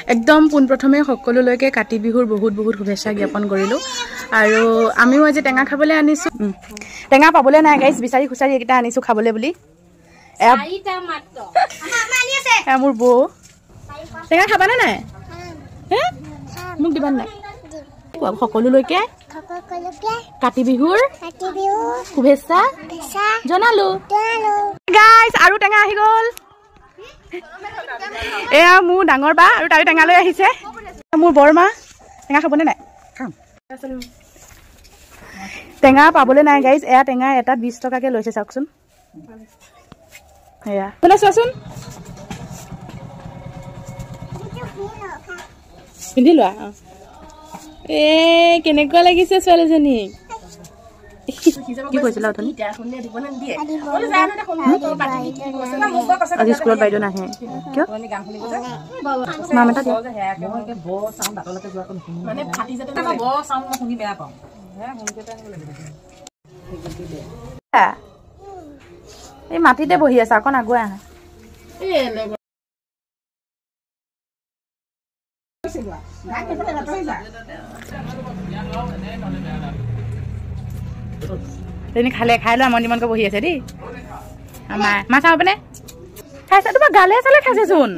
একদম পোনপ্ৰথমে সকলোলৈকে কাতি বিহুৰ বহুত বহুত শুভেচ্ছা জ্ঞাপন কৰিলোঁ আৰু আমিও আজি টেঙা খাবলৈ আনিছোঁ টেঙা পাবলৈ নাই গাইছ বিচাৰি খুচাৰি এইকেইটা আনিছোঁ খাবলৈ বুলি মোৰ বৌ টেঙা খাবানে নাই হে মোক দিবা নাই সকলোলৈকে কাতি বিহুৰ শুভেচ্ছা জনালোঁ গাইছ আৰু টেঙা আহি গ'ল এয়া মোৰ ডাঙৰ বা আৰু তাই টেঙা লৈ আহিছে মোৰ বৰমা টেঙা খাবনে নাই টেঙা পাবলৈ নাই গাইজ এয়া টেঙা এটাত 20 টকাকে লৈছে চাওকচোন এয়া শুনা চোৱাচোন পিন্ধি লোৱা এ কেনেকুৱা লাগিছে ছোৱালীজনী কি কৈছিলা অথনি আজি স্কুলত বাইদেউ নাহে কিয় মাম এটা এই মাটিতে বহি আছে অকণ আগুৱাই আহা তুমি খালে খাই লোৱা মন মনকৈ বহি আছে দেই আমাৰ মা চাবনে খাইছা তোমাৰ গালে চালে খাইছে চোন